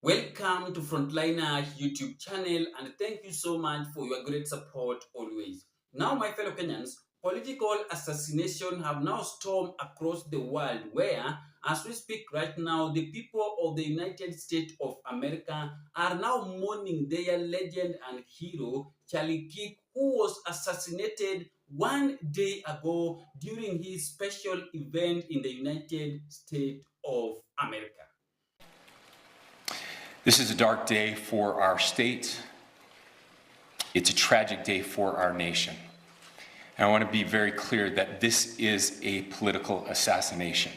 Welcome to Frontliner YouTube channel and thank you so much for your great support always. Now, my fellow Kenyans, political assassination have now stormed across the world where, as we speak right now, the people of the United States of America are now mourning their legend and hero, Charlie Kirk, who was assassinated 1 day ago during his special event in the United States of America. This is a dark day for our state. It's a tragic day for our nation. And I want to be very clear that this is a political assassination.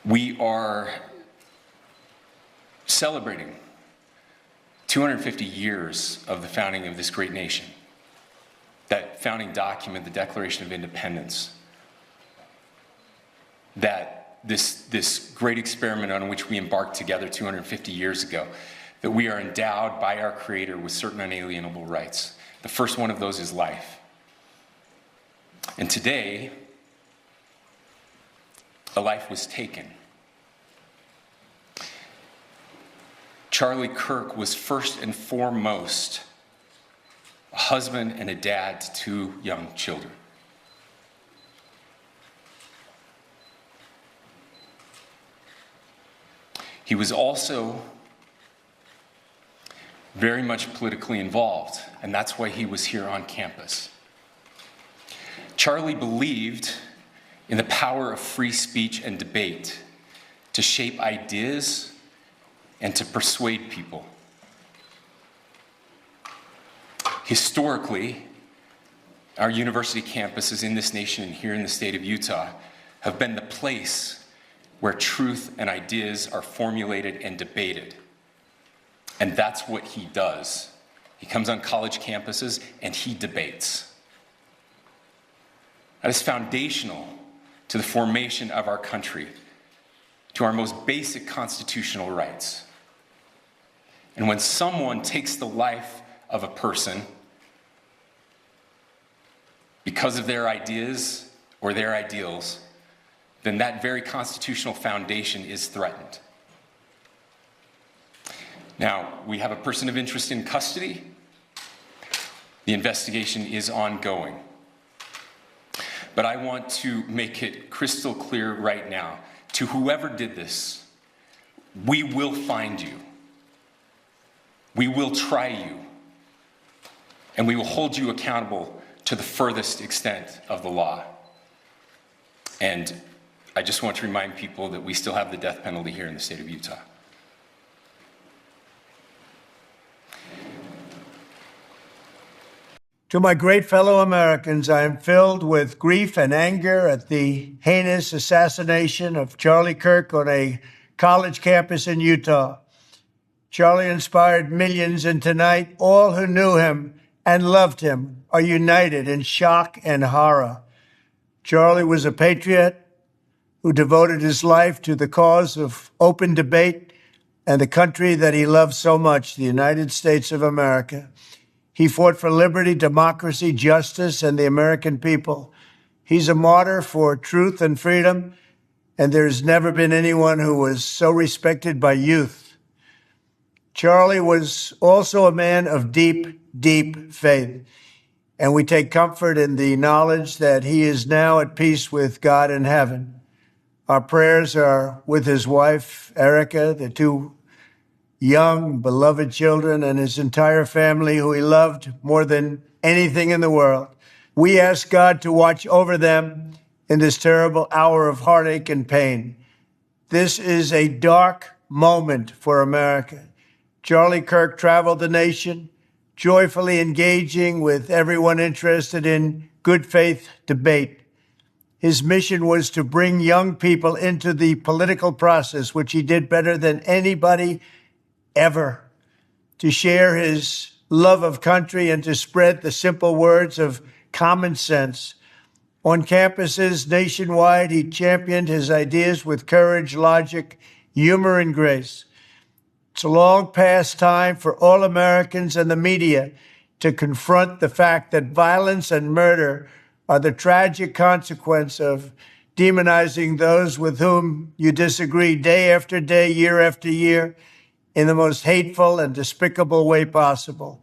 We are celebrating 250 years of the founding of this great nation. That founding document, the Declaration of Independence, that this great experiment on which we embarked together 250 years ago, that we are endowed by our Creator with certain unalienable rights. The first one of those is life. And today, a life was taken. Charlie Kirk was first and foremost a husband and a dad to two young children. He was also very much politically involved, and that's why he was here on campus. Charlie believed in the power of free speech and debate to shape ideas and to persuade people. Historically, our university campuses in this nation and here in the state of Utah have been the place where truth and ideas are formulated and debated. And that's what he does. He comes on college campuses and he debates. That is foundational to the formation of our country, to our most basic constitutional rights. And when someone takes the life of a person because of their ideas or their ideals, then that very constitutional foundation is threatened. Now, we have a person of interest in custody. The investigation is ongoing. But I want to make it crystal clear right now, to whoever did this, we will find you. We will try you. And we will hold you accountable to the furthest extent of the law. And I just want to remind people that we still have the death penalty here in the state of Utah. To my great fellow Americans, I am filled with grief and anger at the heinous assassination of Charlie Kirk on a college campus in Utah. Charlie inspired millions, and tonight, all who knew him and loved him are united in shock and horror. Charlie was a patriot who devoted his life to the cause of open debate and the country that he loved so much, the United States of America. He fought for liberty, democracy, justice, and the American people. He's a martyr for truth and freedom, and there's never been anyone who was so respected by youth. Charlie was also a man of deep, deep faith, and we take comfort in the knowledge that he is now at peace with God in heaven. Our prayers are with his wife, Erica, the two young, beloved children, and his entire family, who he loved more than anything in the world. We ask God to watch over them in this terrible hour of heartache and pain. This is a dark moment for America. Charlie Kirk traveled the nation, joyfully engaging with everyone interested in good faith debate. His mission was to bring young people into the political process, which he did better than anybody ever, to share his love of country and to spread the simple words of common sense. On campuses nationwide, he championed his ideas with courage, logic, humor, and grace. It's a long past time for all Americans and the media to confront the fact that violence and murder are the tragic consequence of demonizing those with whom you disagree day after day, year after year, in the most hateful and despicable way possible.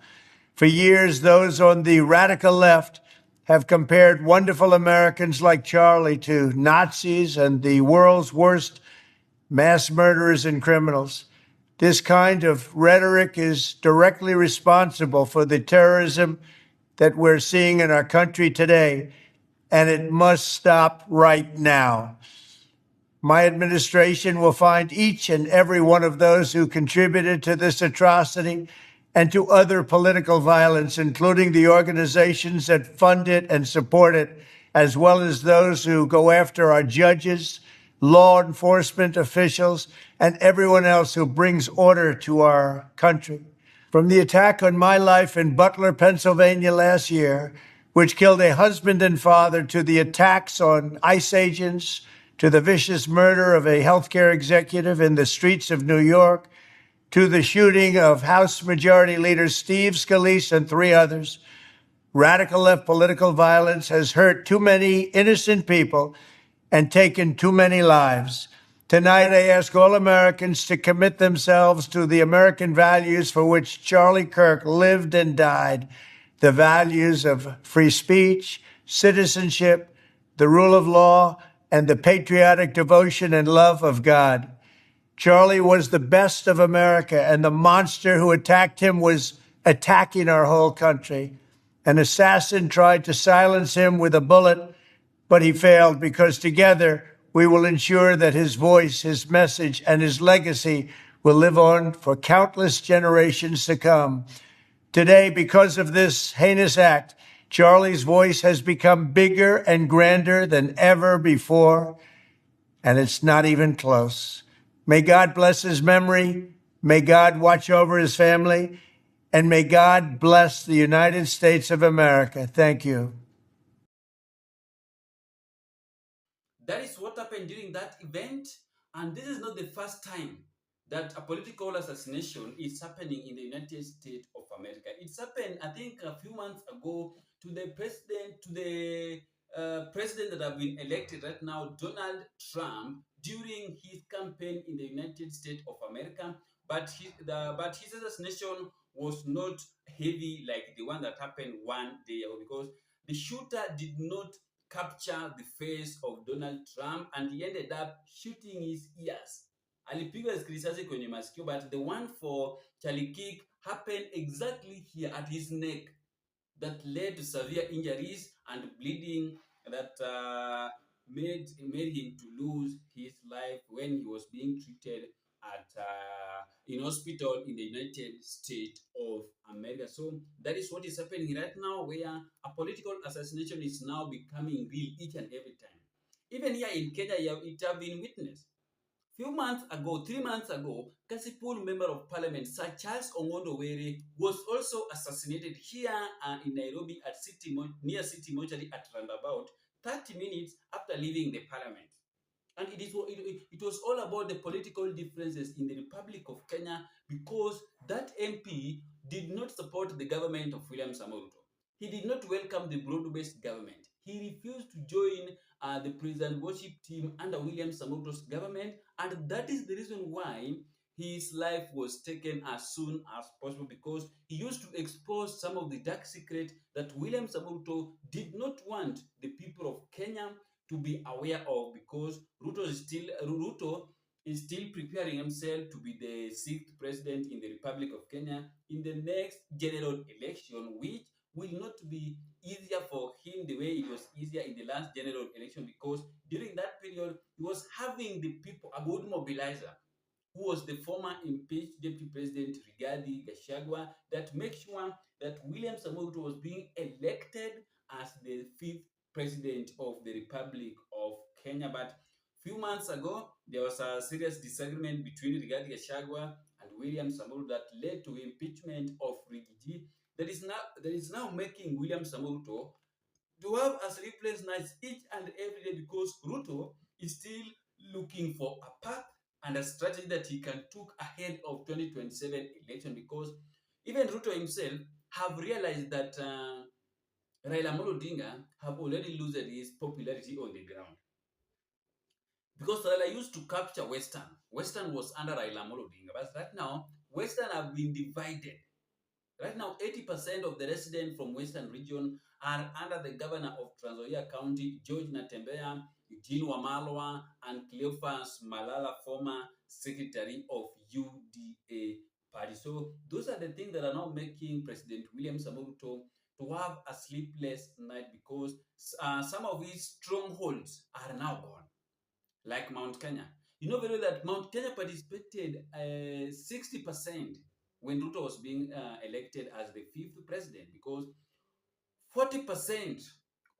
For years, those on the radical left have compared wonderful Americans like Charlie to Nazis and the world's worst mass murderers and criminals. This kind of rhetoric is directly responsible for the terrorism that we're seeing in our country today, and it must stop right now. My administration will find each and every one of those who contributed to this atrocity and to other political violence, including the organizations that fund it and support it, as well as those who go after our judges, law enforcement officials, and everyone else who brings order to our country. From the attack on my life in Butler, Pennsylvania last year, which killed a husband and father, to the attacks on ICE agents, to the vicious murder of a healthcare executive in the streets of New York, to the shooting of House Majority Leader Steve Scalise and 3 others, radical left political violence has hurt too many innocent people and taken too many lives. Tonight, I ask all Americans to commit themselves to the American values for which Charlie Kirk lived and died, the values of free speech, citizenship, the rule of law, and the patriotic devotion and love of God. Charlie was the best of America, and the monster who attacked him was attacking our whole country. An assassin tried to silence him with a bullet, but he failed, because together we will ensure that his voice, his message, and his legacy will live on for countless generations to come. Today, because of this heinous act, Charlie's voice has become bigger and grander than ever before, and it's not even close. May God bless his memory. May God watch over his family. And may God bless the United States of America. Thank you. That is what happened during that event. And this is not the first time that a political assassination is happening in the United States of America. It's happened, I think, a few months ago to the president that have been elected right now, Donald Trump, during his campaign in the United States of America. But his assassination was not heavy like the one that happened one day ago, because the shooter did not capture the face of Donald Trump, and he ended up shooting his ears. Alipigwa risasi kwenye masikio, but the one for Charlie Kirk happened exactly here at his neck, that led to severe injuries and bleeding that made him to lose his life when he was being treated at in hospital in the United States of America. So that is what is happening right now, where a political assassination is now becoming real each and every time. Even here in Kenya, it have been witnessed. Few months ago, 3 months ago, Kasipul Member of Parliament Sir Charles Ongondo Were was also assassinated here in Nairobi at near City Mortuary at roundabout 30 minutes after leaving the Parliament. And it was all about the political differences in the Republic of Kenya, because that MP did not support the government of William Samoei Ruto. He did not welcome the broad-based government. He refused to join the president worship team under William Samoei Ruto's government, and that is the reason why his life was taken as soon as possible, because he used to expose some of the dark secret that William Samoei Ruto did not want the people of Kenya to be aware of, because Ruto is still preparing himself to be the 6th president in the Republic of Kenya in the next general election, which will not be easier for him the way it was easier in the last general election, because during that period he was having the people, a good mobilizer, who was the former impeached deputy president Rigathi Gachagua, that make sure that William Samoei Ruto was being elected as the 5th president of the Republic of Kenya. But few months ago, there was a serious disagreement between Rigathi Gachagua and William Samoei Ruto that led to impeachment of Rigiji. That is now making William Samoei Ruto to have as sleepless nights each and every day, because Ruto is still looking for a path and a strategy that he can took ahead of 2027 election, because even Ruto himself have realized that Raila Amolo Odinga have already lost his popularity on the ground. Because Raila used to capture Western. Western was under Raila Amolo Odinga, but right now, Western have been divided. Right now, 80% of the residents from Western region are under the governor of Trans Nzoia County, George Natembeya, Eugene Wamalwa, and Cleophas Malala, former secretary of UDA party. So those are the things that are now making President William Samoei Ruto to have a sleepless night, because some of his strongholds are now gone, like Mount Kenya. You know very well that Mount Kenya participated 60% when Ruto was being elected as the fifth president, because 40%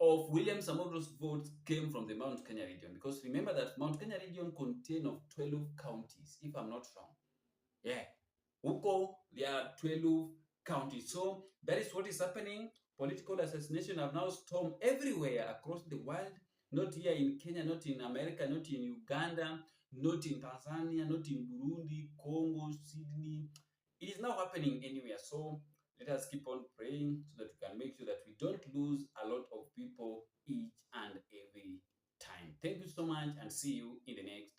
of William Samoei's votes came from the Mount Kenya region. Because remember that Mount Kenya region contains of 12 counties, if I'm not wrong. Yeah. Huko, there are 12 counties. So that is what is happening. Political assassination have now stormed everywhere across the world. Not here in Kenya, not in America, not in Uganda, not in Tanzania, not in Burundi, Congo, Sydney. It is now happening anywhere. So let us keep on praying so that we can make sure that we don't lose a lot of people each and every time. Thank you so much, and see you in the next